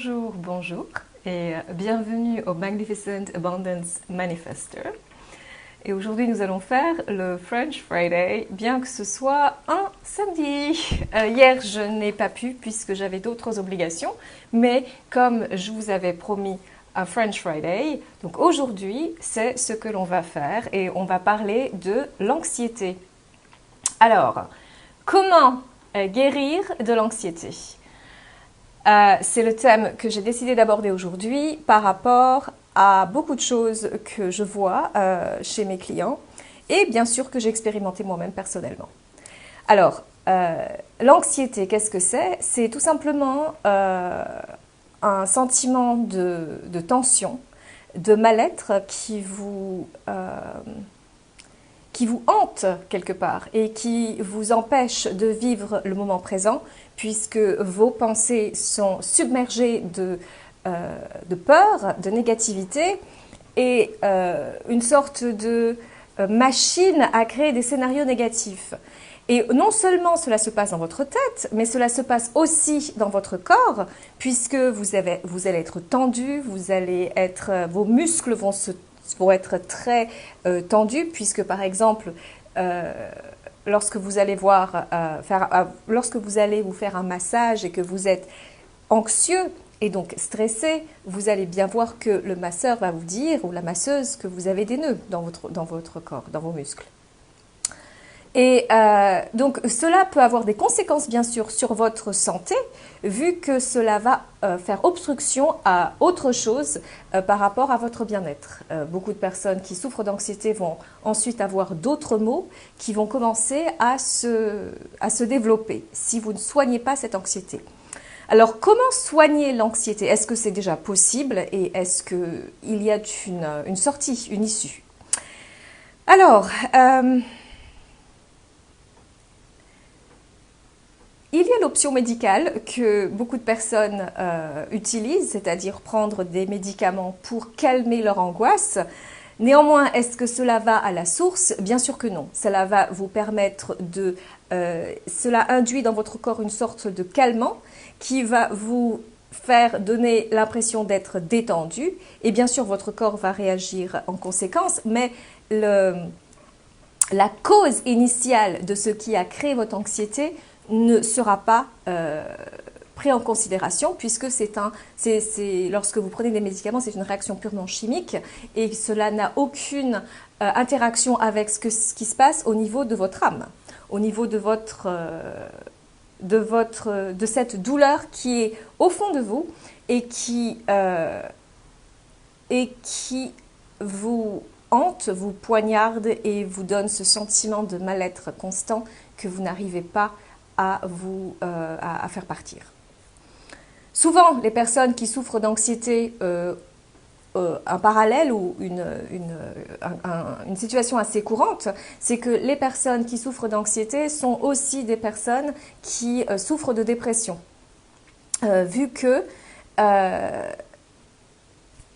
Bonjour, bonjour et bienvenue au Magnificent Abundance Manifestor. Et aujourd'hui nous allons faire le French Friday, bien que ce soit un samedi. Hier je n'ai pas pu puisque j'avais d'autres obligations, mais comme je vous avais promis un French Friday, donc aujourd'hui c'est ce que l'on va faire et on va parler de l'anxiété. Alors, comment guérir de l'anxiété ? C'est le thème que j'ai décidé d'aborder aujourd'hui par rapport à beaucoup de choses que je vois chez mes clients et bien sûr que j'ai expérimenté moi-même personnellement. Alors, l'anxiété, qu'est-ce que c'est ? C'est tout simplement un sentiment de tension, de mal-être qui vous hante quelque part et qui vous empêche de vivre le moment présent puisque vos pensées sont submergées de peur, de négativité et une sorte de machine à créer des scénarios négatifs. Et non seulement cela se passe dans votre tête, mais cela se passe aussi dans votre corps puisque vous allez être tendu, vos muscles vont être très tendus puisque par exemple lorsque vous allez vous faire un massage et que vous êtes anxieux et donc stressé, vous allez bien voir que le masseur va vous dire ou la masseuse que vous avez des nœuds dans votre corps, dans vos muscles. Et donc cela peut avoir des conséquences bien sûr sur votre santé vu que cela va faire obstruction à autre chose par rapport à votre bien-être. Beaucoup de personnes qui souffrent d'anxiété vont ensuite avoir d'autres maux qui vont commencer à se développer si vous ne soignez pas cette anxiété. Alors comment soigner l'anxiété ? Est-ce que c'est déjà possible et est-ce qu'il y a une sortie, une issue ? Alors, il y a l'option médicale que beaucoup de personnes utilisent, c'est-à-dire prendre des médicaments pour calmer leur angoisse. Néanmoins, est-ce que cela va à la source ? Bien sûr que non. Cela va vous permettre cela induit dans votre corps une sorte de calmant qui va vous faire donner l'impression d'être détendu. Et bien sûr, votre corps va réagir en conséquence, mais la cause initiale de ce qui a créé votre anxiété ne sera pas pris en considération puisque lorsque vous prenez des médicaments, c'est une réaction purement chimique et cela n'a aucune interaction avec ce qui se passe au niveau de votre âme, au niveau de cette douleur qui est au fond de vous et qui vous hante, vous poignarde et vous donne ce sentiment de mal-être constant que vous n'arrivez pas à faire partir. Souvent, les personnes qui souffrent d'anxiété, un parallèle ou une situation assez courante, c'est que les personnes qui souffrent d'anxiété sont aussi des personnes qui souffrent de dépression. Vu que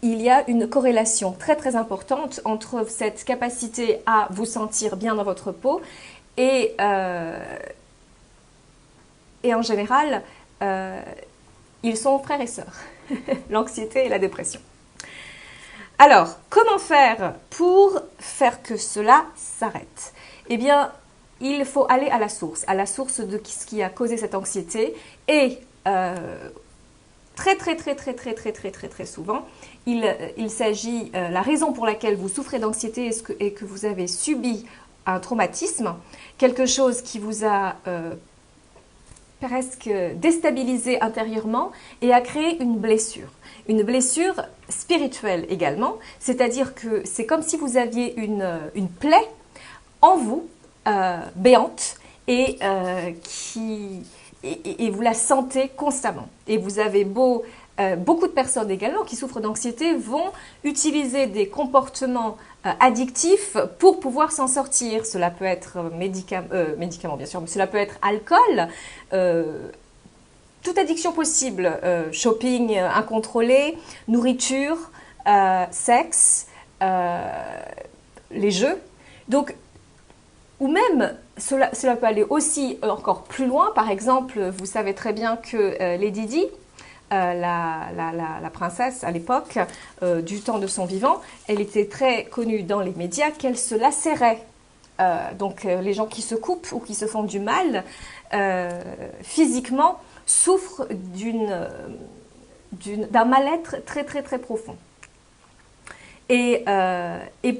il y a une corrélation très très importante entre cette capacité à vous sentir bien dans votre peau et en général, ils sont frères et sœurs, l'anxiété et la dépression. Alors, comment faire pour faire que cela s'arrête ? Eh bien, il faut aller à la source de ce qui a causé cette anxiété et très souvent, il s'agit, la raison pour laquelle vous souffrez d'anxiété est que vous avez subi un traumatisme, quelque chose qui vous a presque déstabilisé intérieurement et a créé une blessure spirituelle également, c'est-à-dire que c'est comme si vous aviez une plaie en vous, béante, et vous la sentez constamment. Et vous avez beaucoup de personnes également qui souffrent d'anxiété vont utiliser des comportements addictifs pour pouvoir s'en sortir. Cela peut être médicaments bien sûr, mais cela peut être alcool, toute addiction possible, shopping incontrôlé, nourriture, sexe, les jeux. Donc, ou même, cela peut aller aussi encore plus loin. Par exemple, vous savez très bien que Lady Di la princesse à l'époque, du temps de son vivant, elle était très connue dans les médias qu'elle se lacérait. Donc les gens qui se coupent ou qui se font du mal physiquement souffrent d'un mal-être très très très profond. Et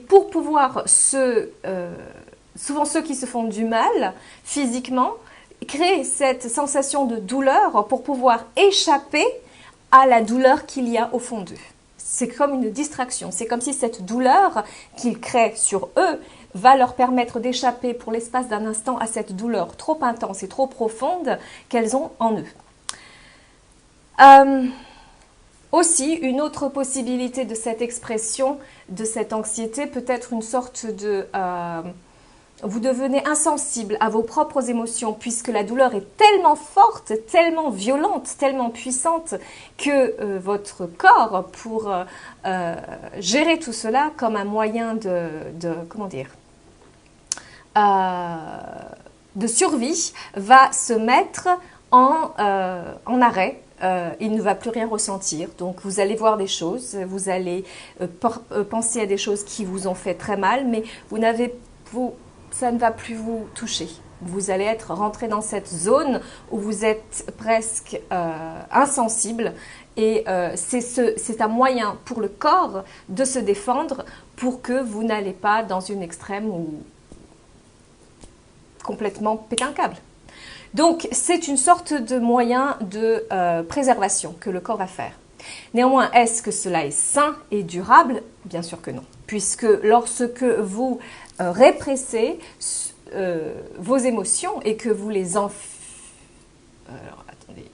pour pouvoir souvent ceux qui se font du mal physiquement créent cette sensation de douleur pour pouvoir échapper à la douleur qu'il y a au fond d'eux. C'est comme une distraction, c'est comme si cette douleur qu'ils créent sur eux va leur permettre d'échapper pour l'espace d'un instant à cette douleur trop intense et trop profonde qu'elles ont en eux. Aussi, une autre possibilité de cette expression, de cette anxiété, peut être une sorte de... vous devenez insensible à vos propres émotions puisque la douleur est tellement forte, tellement violente, tellement puissante que votre corps, pour gérer tout cela comme un moyen comment dire, de survie, va se mettre en arrêt. Il ne va plus rien ressentir. Donc vous allez voir des choses, vous allez penser à des choses qui vous ont fait très mal, mais ça ne va plus vous toucher. Vous allez être rentré dans cette zone où vous êtes presque insensible et c'est un moyen pour le corps de se défendre pour que vous n'allez pas dans une extrême où complètement péter un câble. Donc c'est une sorte de moyen de préservation que le corps va faire. Néanmoins, est-ce que cela est sain et durable? Bien sûr que non, puisque lorsque vous répressez vos émotions et que vous les alors attendez,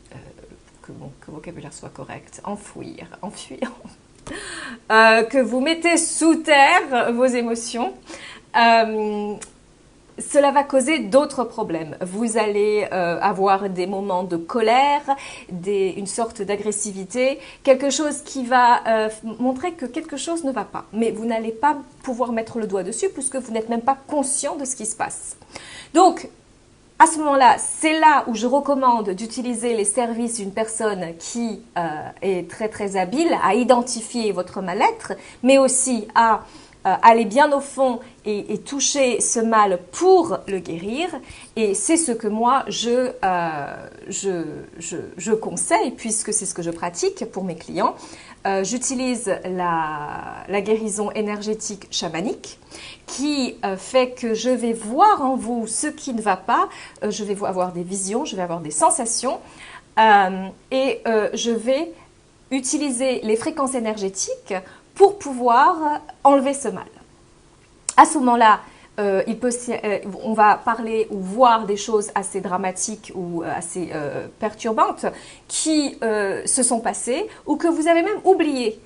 que mon vocabulaire soit correct, enfuir, que vous mettez sous terre vos émotions, cela va causer d'autres problèmes. Vous allez avoir des moments de colère, une sorte d'agressivité, quelque chose qui va montrer que quelque chose ne va pas. Mais vous n'allez pas pouvoir mettre le doigt dessus puisque vous n'êtes même pas conscient de ce qui se passe. Donc, à ce moment-là, c'est là où je recommande d'utiliser les services d'une personne qui est très très habile à identifier votre mal-être, mais aussi à aller bien au fond et toucher ce mal pour le guérir. Et c'est ce que moi je conseille puisque c'est ce que je pratique pour mes clients. J'utilise la guérison énergétique chamanique qui fait que je vais voir en vous ce qui ne va pas, je vais avoir des visions, je vais avoir des sensations et je vais utiliser les fréquences énergétiques pour pouvoir enlever ce mal. À ce moment-là, on va parler ou voir des choses assez dramatiques ou assez perturbantes qui se sont passées ou que vous avez même oubliées.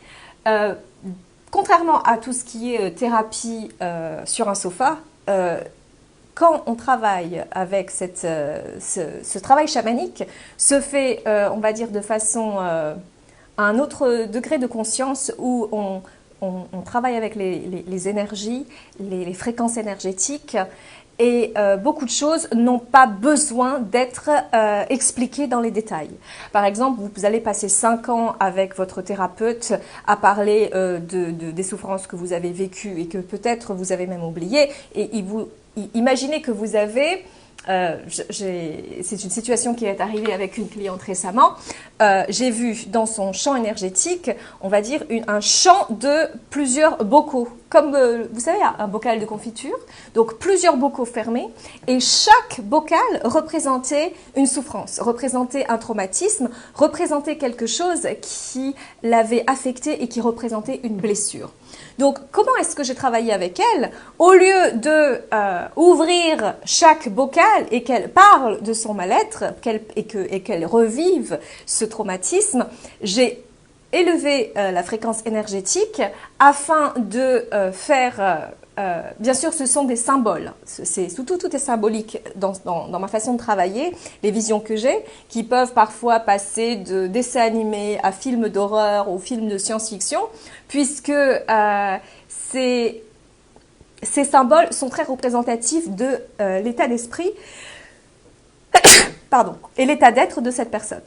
Contrairement à tout ce qui est thérapie sur un sofa, quand on travaille avec ce travail chamanique, se fait, on va dire, de façon... à un autre degré de conscience où on travaille avec les énergies, les fréquences énergétiques et beaucoup de choses n'ont pas besoin d'être expliquées dans les détails. Par exemple, vous allez passer 5 ans avec votre thérapeute à parler des souffrances que vous avez vécues et que peut-être vous avez même oubliées et imaginez que vous avez... c'est une situation qui est arrivée avec une cliente récemment. J'ai vu dans son champ énergétique, on va dire, un champ de plusieurs bocaux. Comme, vous savez, un bocal de confiture. Donc, plusieurs bocaux fermés. Et chaque bocal représentait une souffrance, représentait un traumatisme, représentait quelque chose qui l'avait affecté et qui représentait une blessure. Donc, comment est-ce que j'ai travaillé avec elle? Au lieu de ouvrir chaque bocal et qu'elle parle de son mal-être et qu'elle revive ce traumatisme, j'ai élevé la fréquence énergétique afin de faire... bien sûr, ce sont des symboles. Tout est symbolique dans ma façon de travailler. Les visions que j'ai, qui peuvent parfois passer de dessins animés à films d'horreur ou films de science-fiction, puisque ces symboles sont très représentatifs de l'état d'esprit et l'état d'être de cette personne.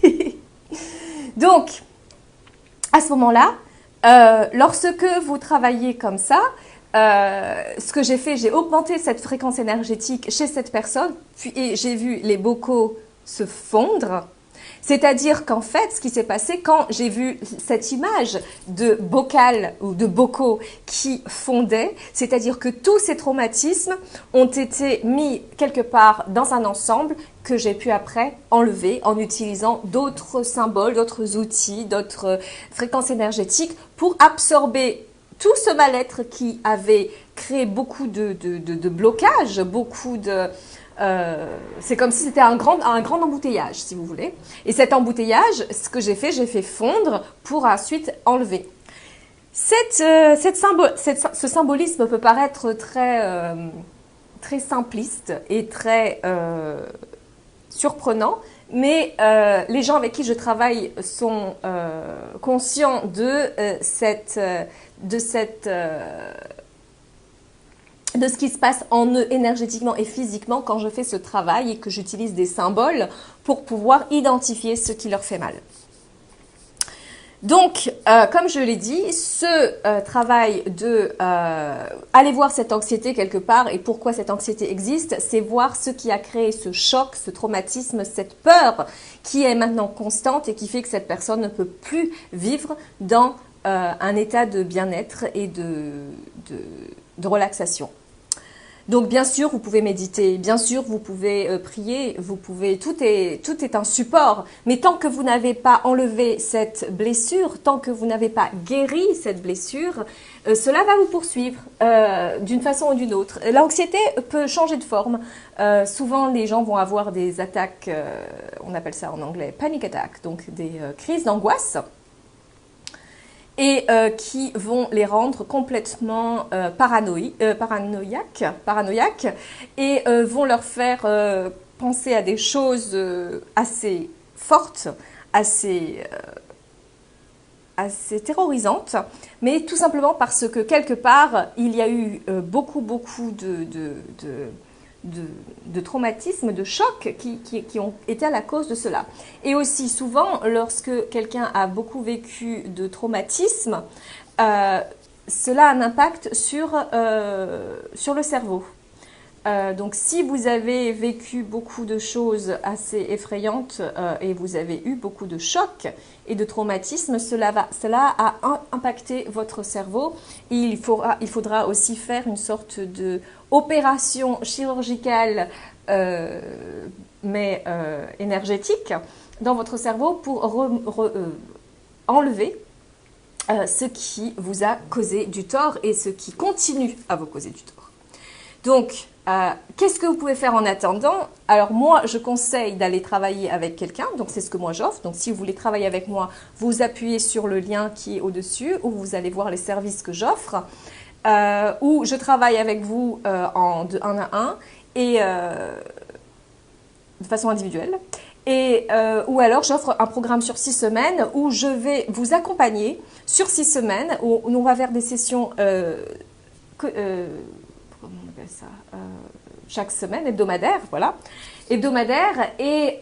désolée. Donc, à ce moment-là, lorsque vous travaillez comme ça, ce que j'ai fait, j'ai augmenté cette fréquence énergétique chez cette personne, puis et j'ai vu les bocaux se fondre. C'est-à-dire qu'en fait, ce qui s'est passé quand j'ai vu cette image de bocal ou de bocaux qui fondaient, c'est-à-dire que tous ces traumatismes ont été mis quelque part dans un ensemble que j'ai pu après enlever en utilisant d'autres symboles, d'autres outils, d'autres fréquences énergétiques pour absorber tout ce mal-être qui avait créé beaucoup de blocages, beaucoup de... c'est comme si c'était un grand embouteillage, si vous voulez. Et cet embouteillage, ce que j'ai fait fondre pour ensuite enlever. Ce symbolisme peut paraître très simpliste et très surprenant, mais les gens avec qui je travaille sont conscients de ce qui se passe en eux énergétiquement et physiquement quand je fais ce travail et que j'utilise des symboles pour pouvoir identifier ce qui leur fait mal. Donc, comme je l'ai dit, ce travail de aller voir cette anxiété quelque part et pourquoi cette anxiété existe, c'est voir ce qui a créé ce choc, ce traumatisme, cette peur qui est maintenant constante et qui fait que cette personne ne peut plus vivre dans un état de bien-être et de relaxation. Donc bien sûr, vous pouvez méditer, bien sûr, vous pouvez prier, tout est un support. Mais tant que vous n'avez pas enlevé cette blessure, tant que vous n'avez pas guéri cette blessure, cela va vous poursuivre d'une façon ou d'une autre. L'anxiété peut changer de forme. Souvent, les gens vont avoir des attaques, on appelle ça en anglais panic attack, donc des crises d'angoisse, et qui vont les rendre complètement paranoïaques et vont leur faire penser à des choses assez fortes, assez terrorisantes, mais tout simplement parce que quelque part, il y a eu beaucoup de traumatismes, de chocs qui ont été à la cause de cela. Et aussi souvent, lorsque quelqu'un a beaucoup vécu de traumatismes, cela a un impact sur le cerveau. Donc si vous avez vécu beaucoup de choses assez effrayantes et vous avez eu beaucoup de chocs et de traumatismes, cela a impacté votre cerveau et il faudra aussi faire une sorte de opération chirurgicale mais énergétique dans votre cerveau pour enlever ce qui vous a causé du tort et ce qui continue à vous causer du tort. Donc, qu'est-ce que vous pouvez faire en attendant? Alors moi, je conseille d'aller travailler avec quelqu'un, donc c'est ce que moi j'offre. Donc si vous voulez travailler avec moi, vous appuyez sur le lien qui est au-dessus, où vous allez voir les services que j'offre, où je travaille avec vous de 1 à 1 et de façon individuelle. Ou alors j'offre un programme sur 6 semaines où je vais vous accompagner sur 6 semaines, où on va faire des sessions chaque semaine, hebdomadaire, voilà, hebdomadaire, et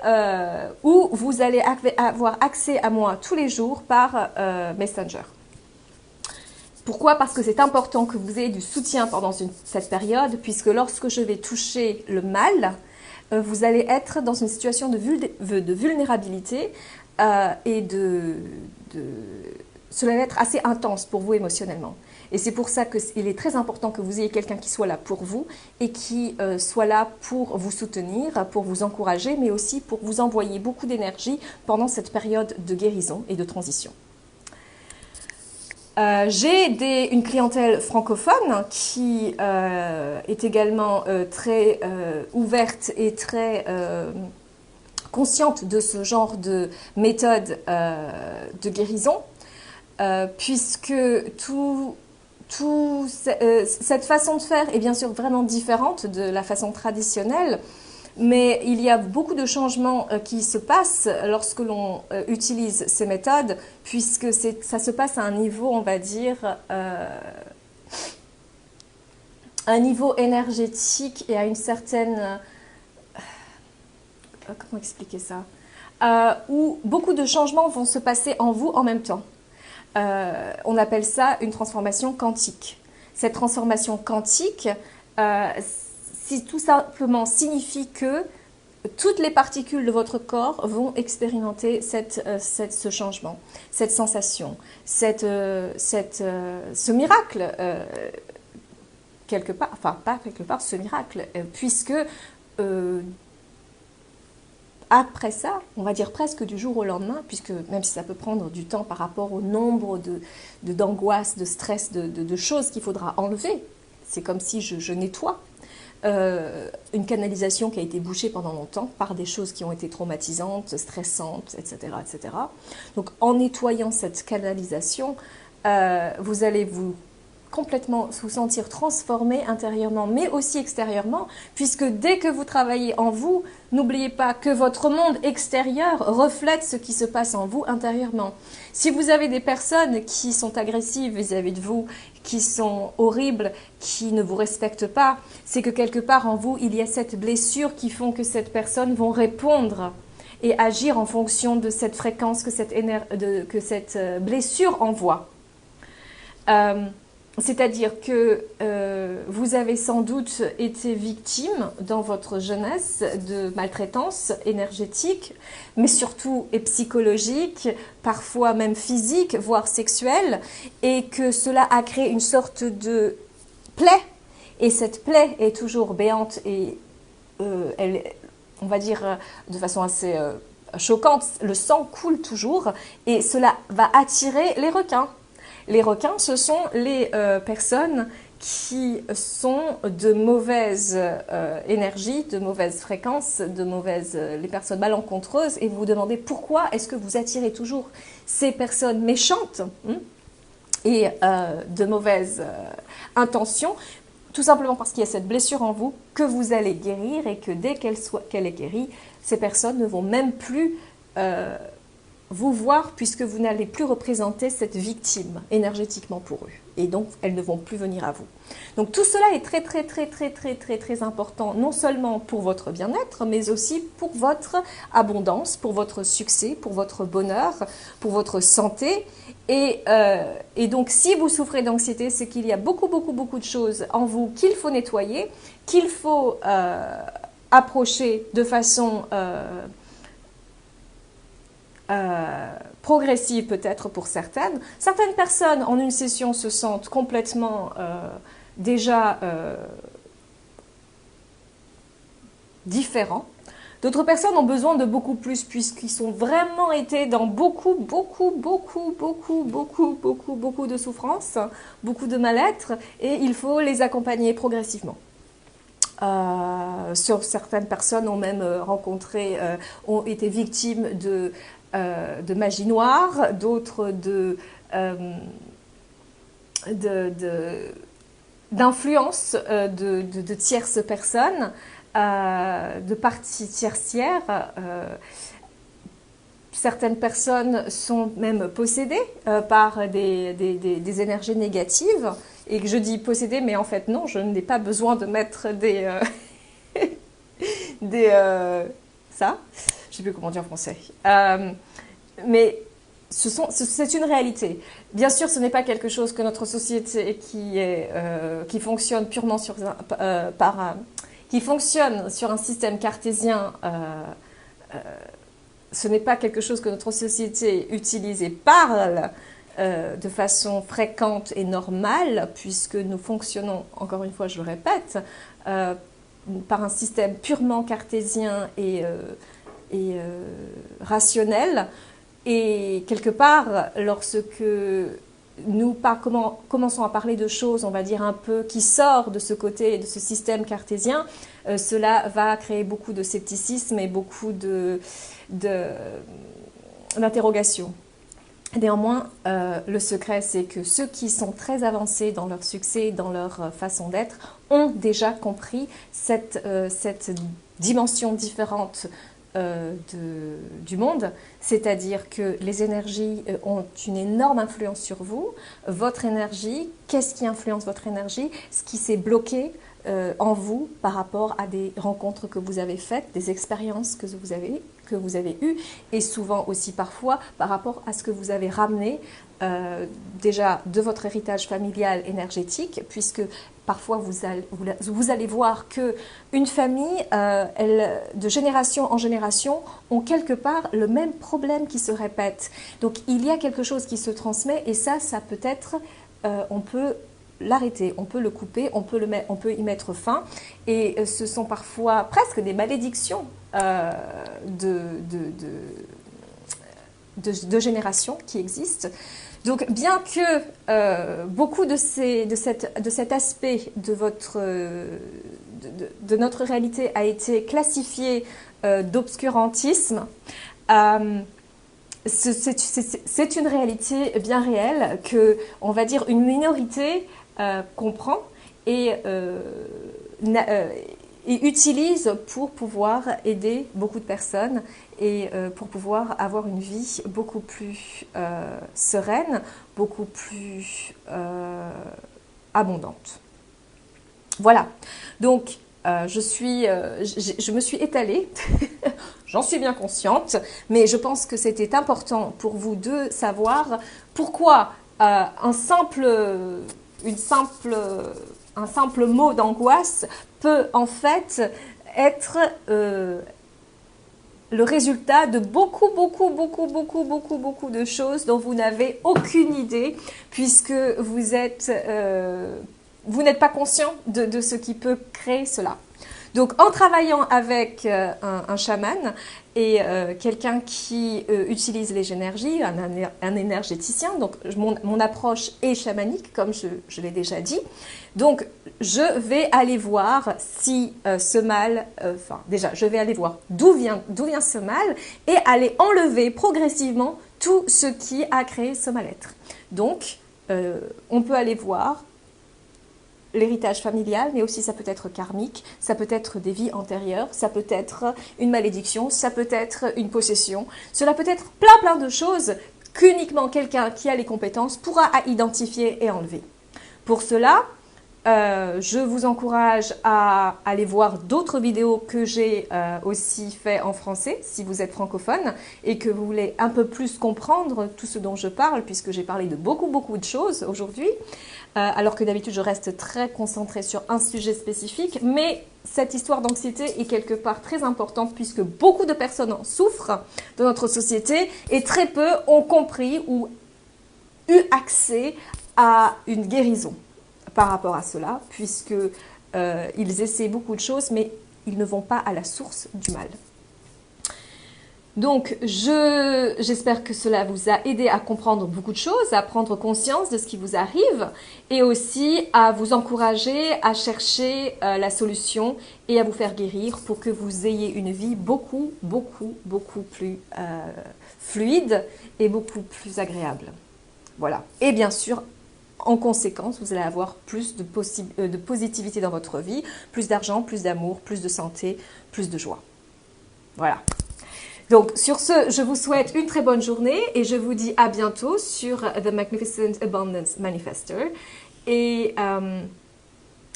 où vous allez avoir accès à moi tous les jours par Messenger. Pourquoi? Parce que c'est important que vous ayez du soutien pendant cette période, puisque lorsque je vais toucher le mal, vous allez être dans une situation de vulnérabilité et cela va être assez intense pour vous émotionnellement. Et c'est pour ça qu'il est très important que vous ayez quelqu'un qui soit là pour vous et qui soit là pour vous soutenir, pour vous encourager, mais aussi pour vous envoyer beaucoup d'énergie pendant cette période de guérison et de transition. J'ai une clientèle francophone qui est également très ouverte et très consciente de ce genre de méthode de guérison, puisque cette façon de faire est bien sûr vraiment différente de la façon traditionnelle, mais il y a beaucoup de changements qui se passent lorsque l'on utilise ces méthodes, puisque ça se passe à un niveau, on va dire, un niveau énergétique et à une certaine... comment expliquer ça? où beaucoup de changements vont se passer en vous en même temps. On appelle ça une transformation quantique. Cette transformation quantique, tout simplement signifie que toutes les particules de votre corps vont expérimenter ce changement, cette sensation, ce miracle, quelque part, enfin pas quelque part, ce miracle, puisque après ça, on va dire presque du jour au lendemain, puisque même si ça peut prendre du temps par rapport au nombre d'angoisses, de stress, de choses qu'il faudra enlever, c'est comme si je nettoie une canalisation qui a été bouchée pendant longtemps par des choses qui ont été traumatisantes, stressantes, etc. etc. Donc en nettoyant cette canalisation, vous allez complètement vous sentir transformé intérieurement, mais aussi extérieurement, puisque dès que vous travaillez en vous, n'oubliez pas que votre monde extérieur reflète ce qui se passe en vous intérieurement. Si vous avez des personnes qui sont agressives vis-à-vis de vous, qui sont horribles, qui ne vous respectent pas, c'est que quelque part en vous, il y a cette blessure qui font que cette personne vont répondre et agir en fonction de cette fréquence que cette blessure envoie. C'est-à-dire que vous avez sans doute été victime dans votre jeunesse de maltraitance énergétique, mais surtout et psychologique, parfois même physique, voire sexuelle, et que cela a créé une sorte de plaie, et cette plaie est toujours béante et elle, on va dire de façon assez choquante, le sang coule toujours, et cela va attirer les requins. Les requins, ce sont les personnes qui sont de mauvaise énergie, de mauvaise fréquence, les personnes malencontreuses, et vous vous demandez pourquoi est-ce que vous attirez toujours ces personnes méchantes et de mauvaises intentions, tout simplement parce qu'il y a cette blessure en vous que vous allez guérir, et que dès qu'elle est guérie, ces personnes ne vont même plus vous voir, puisque vous n'allez plus représenter cette victime énergétiquement pour eux, et donc elles ne vont plus venir à vous. Donc tout cela est très important, non seulement pour votre bien-être, mais aussi pour votre abondance, pour votre succès, pour votre bonheur, pour votre santé. Et donc si vous souffrez d'anxiété, c'est qu'il y a beaucoup de choses en vous qu'il faut nettoyer, qu'il faut approcher de façon progressive peut-être pour certaines. Certaines personnes en une session se sentent complètement déjà différents. D'autres personnes ont besoin de beaucoup plus, puisqu'ils sont vraiment été dans beaucoup de souffrances, beaucoup de mal-être, et il faut les accompagner progressivement. Certaines personnes ont même ont été victimes de magie noire, d'autres d'influence de tierces personnes, de parties tiercières. Certaines personnes sont même possédées par des énergies négatives. Et que je dis possédées, mais en fait non, je n'ai pas besoin de mettre ça, je ne sais plus comment dire en français. Mais c'est une réalité. Bien sûr, ce n'est pas quelque chose que notre société qui fonctionne purement qui fonctionne sur un système cartésien. Ce n'est pas quelque chose que notre société utilise et parle de façon fréquente et normale, puisque nous fonctionnons, encore une fois je le répète, par un système purement cartésien et rationnel. Et quelque part, lorsque nous commençons à parler de choses, on va dire un peu, qui sortent de ce côté, de ce système cartésien, cela va créer beaucoup de scepticisme et beaucoup d'interrogations. Néanmoins, le secret, c'est que ceux qui sont très avancés dans leur succès, dans leur façon d'être, ont déjà compris cette dimension différente du monde, c'est-à-dire que les énergies ont une énorme influence sur vous. Votre énergie, qu'est-ce qui influence votre énergie? Ce qui s'est bloqué en vous par rapport à des rencontres que vous avez faites, des expériences que vous avez que vous avez eues et souvent aussi parfois par rapport à ce que vous avez ramené déjà de votre héritage familial énergétique, puisque parfois vous allez voir que une famille, de génération en génération, ont quelque part le même problème qui se répète. Donc il y a quelque chose qui se transmet et ça peut être, on peut l'arrêter, on peut le couper, on peut y mettre fin. Et ce sont parfois presque des malédictions de générations qui existent. Donc, bien que beaucoup de cet aspect de notre réalité a été classifié d'obscurantisme, c'est une réalité bien réelle que, on va dire, une minorité comprend et utilise pour pouvoir aider beaucoup de personnes et pour pouvoir avoir une vie beaucoup plus sereine, beaucoup plus abondante. Voilà, donc je me suis étalée, j'en suis bien consciente, mais je pense que c'était important pour vous de savoir pourquoi un simple mot d'angoisse peut en fait être le résultat de beaucoup de choses dont vous n'avez aucune idée, puisque vous n'êtes pas conscient de ce qui peut créer cela. Donc en travaillant avec un chaman et quelqu'un qui utilise les énergies, un énergéticien, donc mon approche est chamanique comme je l'ai déjà dit, donc je vais aller voir si ce mal, déjà je vais aller voir d'où vient ce mal et aller enlever progressivement tout ce qui a créé ce mal-être. Donc on peut aller voir l'héritage familial, mais aussi ça peut être karmique, ça peut être des vies antérieures, ça peut être une malédiction, ça peut être une possession, cela peut être plein de choses qu'uniquement quelqu'un qui a les compétences pourra identifier et enlever. Pour cela, je vous encourage à aller voir d'autres vidéos que j'ai aussi fait en français, si vous êtes francophone et que vous voulez un peu plus comprendre tout ce dont je parle, puisque j'ai parlé de beaucoup de choses aujourd'hui, alors que d'habitude je reste très concentrée sur un sujet spécifique, mais cette histoire d'anxiété est quelque part très importante puisque beaucoup de personnes en souffrent dans notre société et très peu ont compris ou eu accès à une guérison par rapport à cela, puisque ils essaient beaucoup de choses, mais ils ne vont pas à la source du mal. Donc, j'espère que cela vous a aidé à comprendre beaucoup de choses, à prendre conscience de ce qui vous arrive et aussi à vous encourager à chercher la solution et à vous faire guérir pour que vous ayez une vie beaucoup plus fluide et beaucoup plus agréable. Voilà. Et bien sûr, en conséquence, vous allez avoir plus de positivité dans votre vie, plus d'argent, plus d'amour, plus de santé, plus de joie. Voilà. Donc, sur ce, je vous souhaite une très bonne journée et je vous dis à bientôt sur The Magnificent Abundance Manifester. Et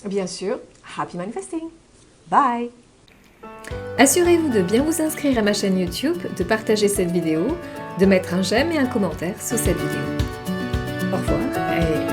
bien sûr, Happy Manifesting! Bye! Assurez-vous de bien vous inscrire à ma chaîne YouTube, de partager cette vidéo, de mettre un j'aime et un commentaire sous cette vidéo. Au revoir et